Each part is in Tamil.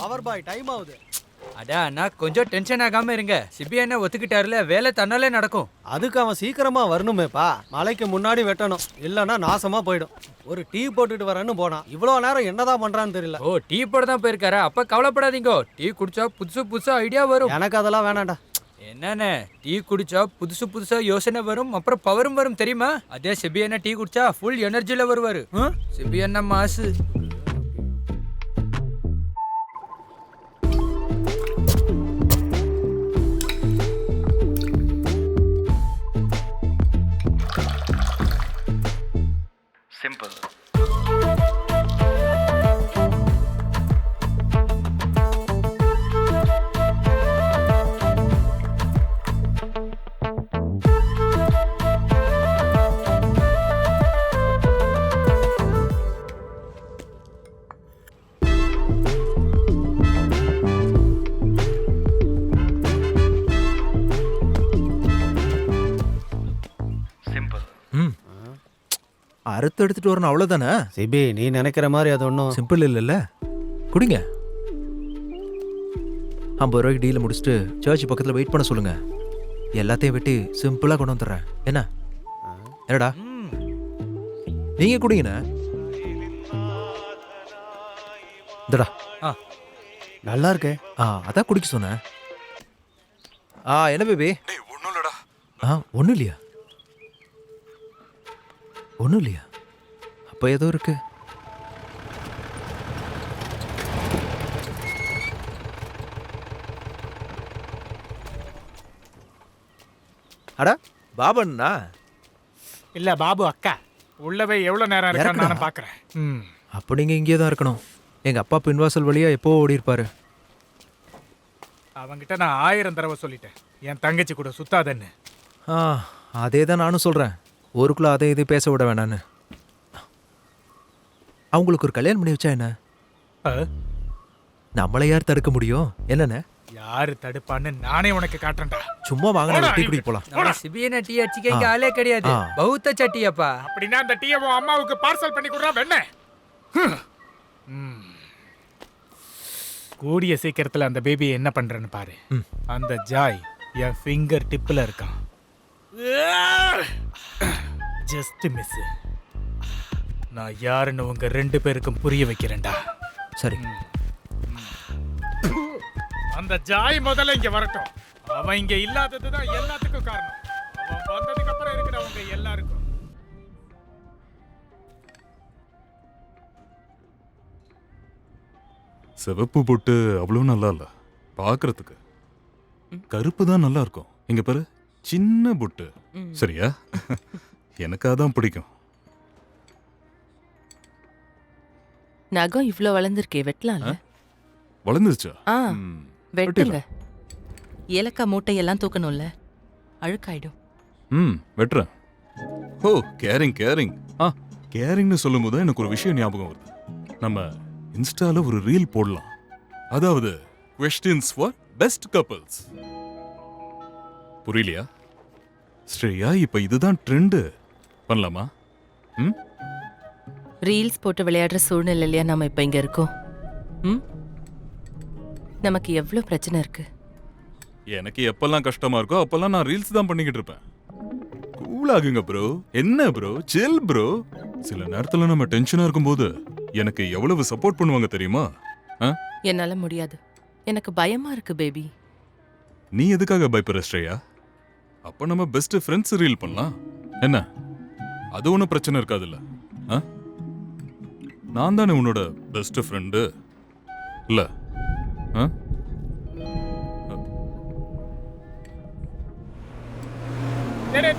பவர் பாய் டைம் ஆகுது. அடா அண்ணா கொஞ்சம் டென்ஷன் ஆகாம இருங்க. சிபி அண்ணா ஒத்துக்கிட்டாருல, வேலை தன்னாலே நடக்கும். அதுக்கு அவன் சீக்கிரமா வரணுமேப்பா. மலைக்கு முன்னாடி வெட்டணும், இல்லைன்னா நாசமா போயிடும். ஒரு டீ போட்டுட்டு வரேன்னு போனா இவ்வளோ நேரம் என்னதான் பண்றான்னு தெரியல. ஓ டீ போட தான் போயிருக்காரா? அப்ப கவலைப்படாதீங்க, டீ குடிச்சா புதுசு புதுசா ஐடியா வரும். எனக்கு அதெல்லாம் வேணாண்டா. என்னண்ணே, டீ குடிச்சா புதுசு புதுசா யோசனை வரும், அப்புறம் பவரும் வரும் தெரியுமா? அதே சிபி அண்ணா டீ குடிச்சா ஃபுல் எனர்ஜில வருவாரு. சிபி அண்ணா மாசு. Simple. அறுத்து எடுத்துட்டு வரணும், அவ்வளோதானே? சிபி, நீ நினைக்கிற மாதிரி அது ஒன்றும் சிம்பிள் இல்லைல்ல. குடிங்க. 50 ரூபாய்க்கு டீலை முடிச்சுட்டு சர்ச் பக்கத்தில் வெயிட் பண்ண சொல்லுங்க. எல்லாத்தையும் வெட்டி சிம்பிளாக கொண்டு வந்துடுறேன். என்ன என்னடா நீங்க குடிங்கண்ணே. இந்தடா. நல்லா இருக்கே. அதான் குடிக்க சொன்னேன். என்ன பேபி? ஒன்றும் இல்லடா. ஒன்றும் இல்லையா? ஒன்றும் இல்லையா? அப்போ ஏதோ இருக்கு. அடா பாபண்ணா? இல்ல பாபு அக்கா. உள்ளவே எவ்வளவு நேரம் இருக்கான்னு நான் பாக்குறேன். அப்போ நீங்க இங்கே தான் இருக்கணும். எங்க அப்பா பின்வாசல் வழியா எப்போ ஓடி இருப்பாரு. அவங்கிட்ட நான் 1000 தடவை சொல்லிட்டேன், என் தங்கச்சி கூட சுத்தாதன்னு. அதே தான் நானும் சொல்றேன். ஊருக்குள்ள அதே இது பேச விட வேணான்னு. அவங்களுக்கு ஒரு கல்யாணம் பண்ணி வச்சா என்ன? நம்மளை யார் தடுக்க முடியும்? என்னன்னு யாரு தடுப்பான்னு நானே உனக்கு காட்டுறேன்டா. சும்மா வாங்க, டீ குடிக்க போலாம். நம்ம சிபி அண்ணா டீ அடிச்சுக்க ஆளே கிடையாது. பௌத்த சட்டியப்பா. அப்படின்னா அந்த டீயை உன் அம்மாவுக்கு பார்சல் பண்ணி கொடுறா வெண்ணே. கூடிய சீக்கிரத்துல அந்த பேபி என்ன பண்றேன்னு பாரு. அந்த ஜாய் என் ஃபிங்கர் டிப்ல இருக்கான். Just miss. நான் யாருன்னு உங்க 2 பேருக்கும் புரிய வைக்கிறேன்டா. சரி. அந்த ஜாய் முதல்ல இங்க வரட்டும். அவன் இங்க இல்லாததுதான் எல்லாத்துக்கும் காரணம். அவன் வந்ததுக்கு அப்புறம் இருக்கிற உங்க எல்லாருக்கும். சிவப்பு பொட்டு அவ்வளவு நல்லா இல்ல பாக்குறதுக்கு. கருப்பு தான் நல்லா இருக்கும். இங்க பாரு, சின்ன பொட்டு. சரியா? எனக்கு அதான் பிடிக்கும். நகம் இவ்ளோ வளர்ந்துருக்கே, வெட்டலாம்ல? வளர்ந்துருச்சா? வெட்டுங்க. ஏலக்காய் மூட்டையெல்லாம் தூக்கணும்ல, அழுக்காயிடும். வெட்டுறேன். ஓ கேரிங் கேரிங். கேரிங்னு சொல்லும் போது எனக்கு ஒரு விஷயம் ஞாபகம் வருது. நம்ம இன்ஸ்டால ஒரு ரீல் போடலாம். அதாவது questions for best couples. புரியலையா? ஸ்ரேயா, இப்ப இதுதான் ட்ரெண்ட். பண்ணலாமா? ரீல்ஸ் போட்டு விளையாடுற சூழ்நிலையிலயா நம்ம இப்ப இங்க இருக்கோம்? நமக்கு எவ்வளவு பிரச்சனை இருக்கு. எனக்கு எப்பெல்லாம் கஷ்டமா இருக்கோ அப்பெல்லாம் நான் ரீல்ஸ் தான் பண்ணிக்கிட்டு இருப்பேன். கூல் ஆகுங்க ப்ரோ. என்ன ப்ரோ, சில் ப்ரோ. சில நேரத்துல நம்ம டென்ஷனா இருக்கும்போது எனக்கு எவ்வளவு சப்போர்ட் பண்ணுவாங்க தெரியுமா? என்னால முடியாது, எனக்கு பயமா இருக்கு பேபி. நீ எதுக்காக பயப்படுற ஸ்ரேயா? அப்ப நம்ம பெஸ்ட் ஃப்ரெண்ட்ஸ் ரீல் பண்ணலாம். என்ன, அது ஒன்றும் பிரச்சனை இருக்காதுல்ல? நான் தானே உன்னோட பெஸ்ட் ஃப்ரெண்டு இல்ல?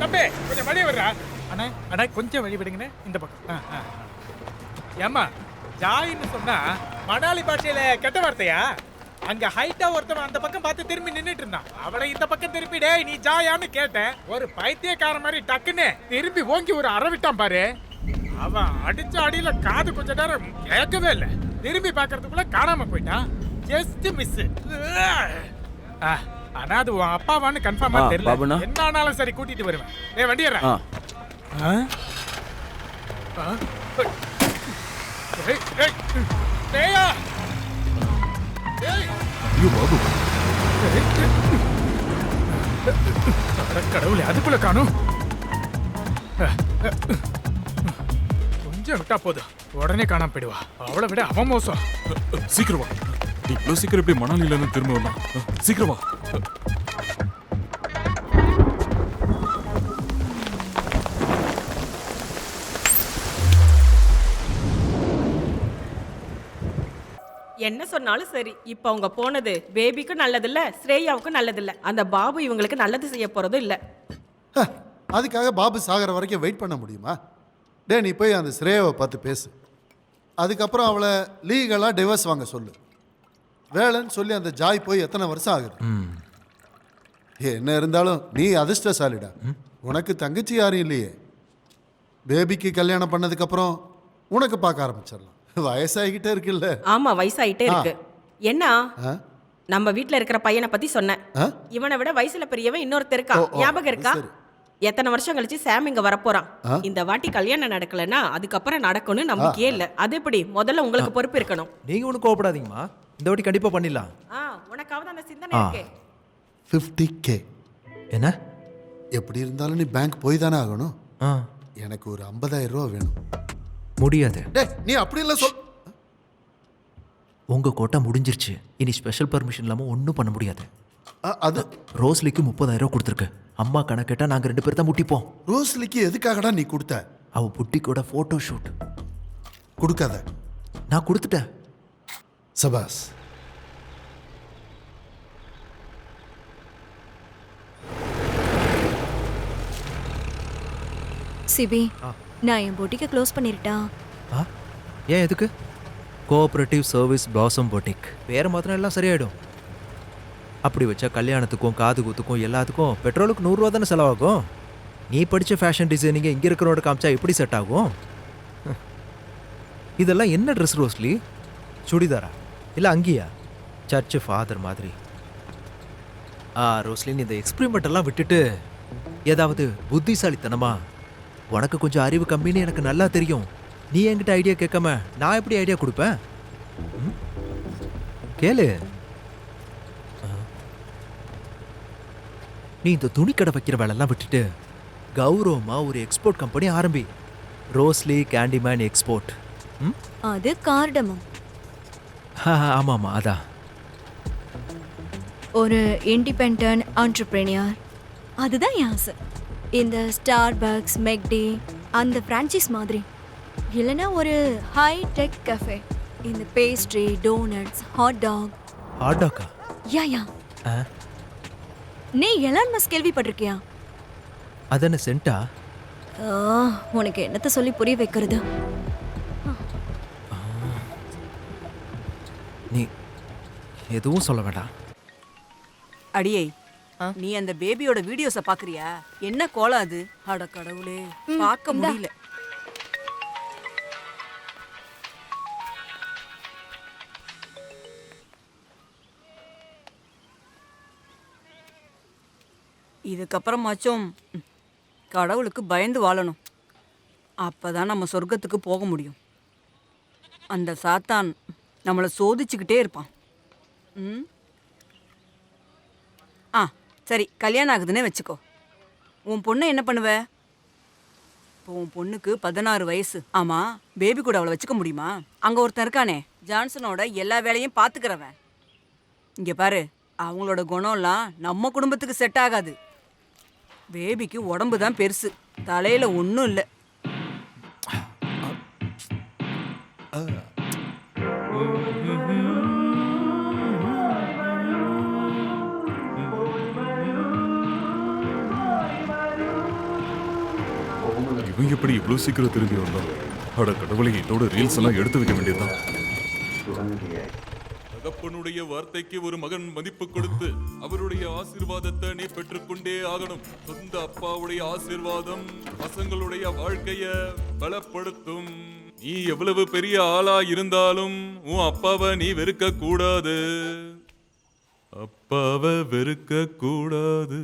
தம்பி கொஞ்சம் வழி விடுறா. அண்ணா அண்ணா கொஞ்சம் வழி விடுங்கண்ணே, இந்த பக்கம். ஏம்மா, ஜாயின்னு சொன்னா மணாலி பாஷையில கெட்ட வார்த்தையா? அங்க ஹைட்டா ஒருத்தவன் அந்த பக்கம் பார்த்து திரும்பி நின்னுட்டு இருந்தான். அவளை இந்த பக்கம் திருப்பி, டேய் நீ ஜாயான்னு கேட்டேன். ஒரு பைத்தியக்கார மாதிரி டக்குன்னு திரும்பி ஓங்கி ஒரு அற விட்டான் பாரு. அவன் அடிச்ச அடியில காது கொஞ்ச நேரம் கேட்கவே இல்லை. திரும்பி பாக்குறதுக்குள்ள காணாம போயிட்டான். Just miss. ஆனா அது உன் அப்பாவான்னு கன்ஃபார்மா தெரியல. என்ன ஆனாலும் சரி கூட்டிட்டு வருவேன். ஏய் வண்டி ஏறா. ஐயோ பாபு, அட கடவுளே, அதுக்குள்ள காணும். கொஞ்சம் விட்டா போதும், உடனே காணாம போயிடுவா. அவளை விட அவன் மோசம். சீக்கிரம் வா. நீ இவ்வளவு சீக்கிரம் எப்படி மணாலில இருந்து திரும்ப வரலாம்? சீக்கிரம் வா. என்ன சொன்னாலும் சரி, இப்ப அவங்க போனது பேபிக்கும் நல்லதில்ல, ஸ்ரேயாவுக்கும் நல்லதில்ல. அந்த பாபு இவங்களுக்கு நல்லது செய்ய போறதும் இல்ல. அதுக்காக பாபு சாகிற வரைக்கும் வெயிட் பண்ண முடியுமா? டே, நீ போய் அந்த ஸ்ரேயாவை பார்த்து பேசு. அதுக்கப்புறம் அவளை லீகலாக டிவோர்ஸ் வாங்க சொல்லு. வேலைன்னு சொல்லி அந்த ஜாய் போய் எத்தனை வருஷம் ஆகுது? என்ன இருந்தாலும் நீ அதிர்ஷ்டசாலிடா. உனக்கு தங்கச்சி யாரும் இல்லையே. பேபிக்கு கல்யாணம் பண்ணதுக்கப்புறம் உனக்கு பார்க்க ஆரம்பிச்சிடலாம். வயசாகிக்கிட்டே இருக்குல்ல. ஆமா, வயசாயிட்டே இருக்கு. என்ன ஆ? நம்ம வீட்ல இருக்கிற பையனை பத்தி சொன்னேன். ஆ? இவனை விட வயசுல பெரியவன் இன்னொருத்தர் இருக்கா. ஓ, ஓ, ஞாபகம் இருக்கா? சரி. எத்தனை வருஷம் கழிச்சு சாம் இங்க வரப்போறான். ஆ? இந்த வாட்டி கல்யாணம் நடக்கலன்னா அதுக்கப்புறம் நடக்கும்னு நம்பிக்கையே இல்ல. அது எப்படி? முதல்ல உங்களுக்கு பொறுப்பு இருக்கணும். நீங்க ஒன்றும் கோவப்படாதீங்கம்மா, இந்த வாட்டி கண்டிப்பா பண்ணிடலாம். உனக்காவது அந்த சிந்தனை ஆ. இருக்கே. 50K. என்ன? எப்படி இருந்தாலும் நீ பேங்க் போய் தானே ஆகணும். ஆ, எனக்கு ஒரு 50,000 ரூபா வேணும். முடியாது. டே, நீ அப்படி இல்லை சொல். உங்க கோட்டை முடிஞ்சிருச்சு. இனி ஸ்பெஷல் பர்மிஷன் இல்லாம ஒன்றும் பண்ண முடியாது. அது ரோஸ்லிக்கு 30,000 கொடுத்துருக்கு. அம்மா கணக்கிட்டா நாங்க 2 பேர் தான் முட்டிப்போம். ரோஸ்லிக்கு எதுக்காகடா நீ கொடுத்த? அவ புட்டிக்கோட போட்டோ ஷூட். கொடுக்காத. நான் கொடுத்துட்டேன். சபாஸ். சிபி, நான் என் பொட்டிக்கை க்ளோஸ் பண்ணிருட்டா? ஆ, ஏன் எதுக்கு? Cooperative service blossom boutique. பேரை மாத்திரம் எல்லாம் சரியாயிடும். அப்படி வச்சா கல்யாணத்துக்கும் காது குத்துக்கும் எல்லாத்துக்கும் பெட்ரோலுக்கு 100 ரூபா தானே செலவாகும். நீ படித்த ஃபேஷன் டிசைனிங்க இங்கே இருக்கிறோட காமிச்சா எப்படி செட் ஆகும்? இதெல்லாம் என்ன ட்ரெஸ் ரோஸ்லி? சுடிதாரா இல்லை அங்கேயா? சர்ச்சு ஃபாதர் மாதிரி. ரோஸ்லின், இந்த எக்ஸ்பிரிமெண்ட் எல்லாம் விட்டுட்டு ஏதாவது புத்திசாலித்தனமா, உனக்கு கொஞ்சம் அறிவு கம்மின்னு எனக்கு நல்லா தெரியும். நீ என்கிட்ட ஐடியா கேட்காம நான் எப்படி ஐடியா கொடுப்பேன்? கேளு. நீ இந்த துணிக்கடை வைக்கிற வேலையெல்லாம் விட்டுட்டு கௌரவமா ஒரு எக்ஸ்போர்ட் கம்பெனி ஆரம்பி. Rosly Candyman export. அது கார்டமம். ஆமாம்மா, அதான். ஒரு இண்டிபெண்டன்ட் ஆண்டர்பிரினியர், அதுதான் என் ஆசை. இந்த ஸ்டார்பக்ஸ், மெக்டி அந்த பிரான்ச்சைஸ் மாதிரி இல்லைன்னா ஒரு ஹை டெக் கஃபே. இந்த pastry, donuts, hot dog. Hot டாக்கா? யா. நீ எலான் மஸ்க் கேள்விப்பட்டிருக்கியா? அதென்ன சென்ட்டா? உனக்கு என்னத்த சொல்லி புரிய வைக்கிறது? நீ எதுவும் சொல்ல வேண்டாம். அடியே, நீ அந்த பேபியோட வீடியோஸ பாக்குறியா? என்ன கோலம் அது? அட கடவுளே, பார்க்க முடியல. இதுக்கப்புறமாச்சும் கடவுளுக்கு பயந்து வாழணும். அப்பதான் நம்ம சொர்க்கத்துக்கு போக முடியும். அந்த சாத்தான் நம்மளை சோதிச்சுக்கிட்டே இருப்பான். சரி, கல்யாணம் ஆகுதுன்னே வச்சுக்கோ. உன் பொண்ணை என்ன பண்ணுவ? இப்போ உன் பொண்ணுக்கு 16 வயசு. ஆமா, பேபி கூட அவளை வச்சுக்க முடியுமா? அங்க ஒருத்தன் இருக்கானே, ஜான்சனோட எல்லா வேலையும் பாத்துக்கிறவன். இங்க பாரு, அவங்களோட குணம்லாம் நம்ம குடும்பத்துக்கு செட் ஆகாது. பேபிக்கு உடம்பு தான் பெருசு, தலையில ஒன்றும் இல்லை. இவங்க எப்படி இவ்வளவு சீக்கிரம் திரும்பி வந்தோம்? அட கடவுளை, இதோட ரீல்ஸ் எல்லாம் எடுத்து வைக்க வேண்டியதுதான். தகப்பனுடைய வார்த்தைக்கு ஒரு மகன் மதிப்பு கொடுத்து அவருடைய ஆசீர்வாதத்தை நீ பெற்றுக்கொண்டே ஆகணும். சொந்த அப்பாவுடைய ஆசீர்வாதம் பசங்களுடைய வாழ்க்கைய பலப்படுத்தும். நீ எவ்வளவு பெரிய ஆளா இருந்தாலும் உன் அப்பாவை நீ வெறுக்க கூடாது. அப்பாவை வெறுக்க கூடாது.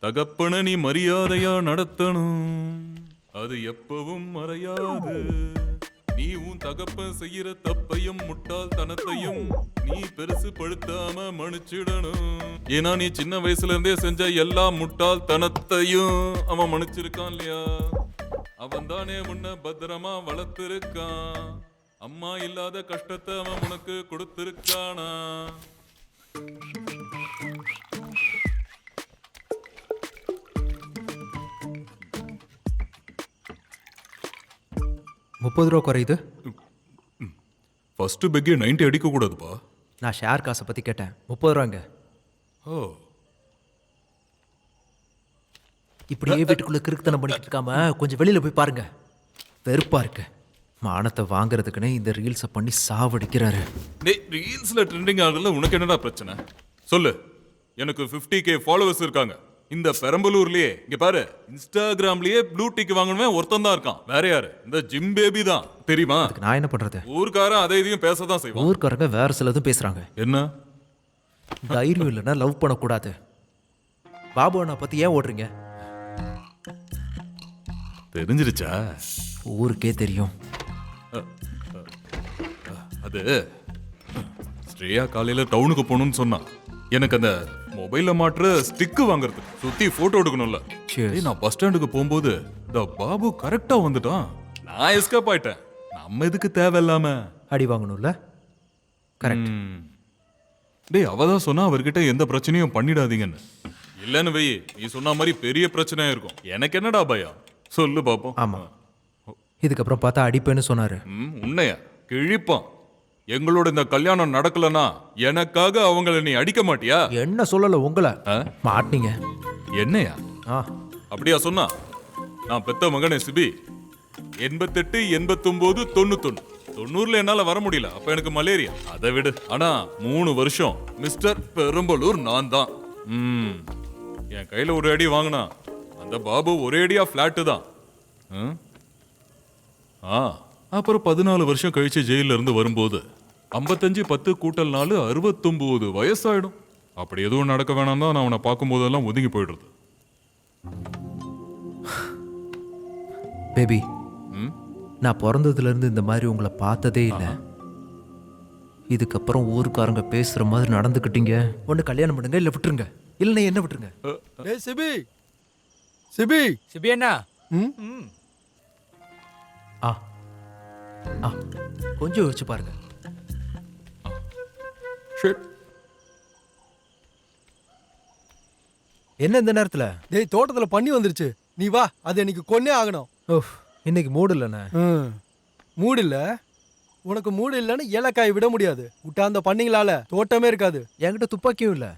தகப்பனை நீ மரியாதையா நடத்தணும். அது எப்பவும் மறையாது. நீ உன் தகப்பன் செய்யற தப்பையும் முட்டாள்தனத்தையும் நீ பெருசு படுத்தாம மன்னிச்சிடணும். ஏன்னா நீ சின்ன வயசுல இருந்தே செஞ்ச எல்லா முட்டாள்தனத்தையும் அவன் மன்னிச்சிருக்கான் இல்லையா? அவன் தானே உன்னை பத்திரமா வளர்த்திருக்கான். அம்மா இல்லாத கஷ்டத்தை அவன் உனக்கு கொடுத்திருக்கானா? ₹30 குறையுது. ஃபர்ஸ்ட் பெக்கே 90 அடிக்க கூடாதுப்பா. நான் ஷேர் காசை பற்றி கேட்டேன். ₹30. ஓ, இப்படியே வீட்டுக்குள்ள கிறுக்குத்தனம் பண்ணிட்டு இருக்காம கொஞ்சம் வெளியில போய் பாருங்க. வெறுப்பா இருக்கு. மானத்தை வாங்குறதுக்குன்னு இந்த ரீல்ஸை பண்ணி சாவடிக்கிறாரு. டேய், ரீல்ஸ்ல ட்ரெண்டிங் ஆகல, உனக்கு என்னடா பிரச்சனை? சொல்லு. எனக்கு 50K ஃபாலோவர்ஸ் இருக்காங்க இந்த பெரம்பலூர்லயே. இங்க பாரு, இன்ஸ்டாகிராம்லயே ப்ளூ டிக் வாங்கணுமே ஒருத்தன் தான் இருக்கான். வேற யாரு? இந்த ஜிம் பேபி தான், தெரியுமா? அதுக்கு நான் என்ன பண்றது? ஊர்க்காரன் அதை இதையும் பேசதான் செய்வான். ஊர்க்காரங்க வேற சிலதும் பேசுறாங்க. என்ன தைரியம் இல்லைன்னா லவ் பண்ணக்கூடாது. பாபு அண்ணா பத்தி ஏன் ஓடுறீங்க? தெரிஞ்சிருச்சா? ஊருக்கே தெரியும். அது ஸ்ரேயா காலையில டவுனுக்கு போகணும்னு சொன்னா. எனக்கு அந்த மொபைல்ல மாற்ற ஸ்டிக்கு வாங்குறதுக்கு சுத்தி போட்டோ எடுக்கணும்ல. Cheers. டேய், நான் பஸ் ஸ்டாண்டுக்கு போகும்போது இந்த பாபு கரெக்டா வந்துட்டான். நான் எஸ்கேப் ஆயிட்டேன். நம்ம எதுக்கு தேவையில்லாம அடி வாங்கணும்ல? கரெக்ட். டேய், அவதான் சொன்னா அவர்கிட்ட எந்த பிரச்சனையும் பண்ணிடாதீங்கன்னு. இல்லன்னு வெயி, நீ சொன்ன மாதிரி பெரிய பிரச்சனையா இருக்கும். எனக்கு என்னடா பயம்? சொல்லு பாப்போம். ஆமா. இதுக்கப்புறம் பார்த்தா அடிப்பேன்னு சொன்னாரு. உன்னையா கிழிப்பான். எங்களோட இந்த கல்யாணம் நடக்கலனா எனக்காக அவங்கள நீ அடிக்க மாட்டியா? என்ன சொல்லல உங்களை மாட்டினீங்க. என்னையா? ஆ, அப்படியா சொன்னா? நான் பெத்த மகனே சிபி. 88, 89, 91. 90ல என்னால வர முடியல. அப்ப எனக்கு மலேரியா. அதை விடு. ஆனா 3 வருஷம் மிஸ்டர் பெரம்பலூர் நான் தான். என் கையில ஒரு அடி வாங்கினா அந்த பாபு ஒரே அடியா பிளாட்டு தான். அப்புறம் 14 வருஷம் கழிச்சு ஜெயில இருந்து வரும்போது 55 10 கூட்டல் 4 69 வயசாயிடும். அப்படி எதுவும் நடக்க வேணாம் தான் நான் அவனை பார்க்கும் போதெல்லாம் ஒதுங்கி போயிடுறது. பேபி, நான் பிறந்ததுல இருந்து இந்த மாதிரி உங்களை பார்த்ததே இல்லை. இதுக்கப்புறம் ஊருக்காரங்க பேசுற மாதிரி நடந்துக்கிட்டீங்க. ஒன்று கல்யாணம் பண்ணுங்க, இல்லை விட்டுருங்க. இல்லைன்னா என்ன விட்டுருங்க. ஏய் சிபி, சிபி, சிபி அண்ணா. ஆ ஆ கொஞ்சம் யோசிச்சு பாருங்க. என்ன இந்த நேரத்துல? டேய், தோட்டத்துல பண்ணி வந்துருச்சு. நீ வா, அது எனக்கு கொன்னே ஆகணும். ஓஹ், இன்னைக்கு மூடு இல்லைண்ணே. மூடு இல்ல? உனக்கு மூடு இல்லைன்னு ஏலக்காய் விட முடியாது. விட்டா அந்த பண்ணிங்களால தோட்டமே இருக்காது. என்கிட்ட துப்பாக்கியும் இல்லை.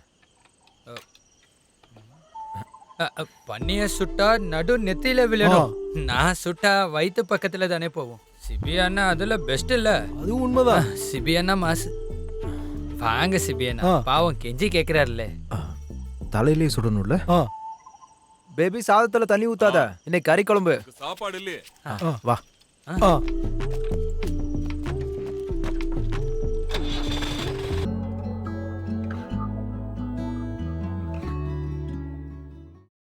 பண்ணிய சுட்டா நடு நெத்தியில விழணும். நான் சுட்டா வயிற்று பக்கத்துல தானே போவோம். சிபி அண்ணா அதுல பெஸ்ட் இல்ல? அதுவும் உண்மைதான். சிபி அண்ணா மாசு. வாங்க சிபி அண்ணா, பாவம் கெஞ்சி கேக்குறாருல்ல. தலையிலேயே சுடணும்ல? பேபி, சாதத்துல தண்ணி ஊத்தாத. இன்னைக்கு கறி குழம்பு. சாப்பாடு இல்லையே. வா.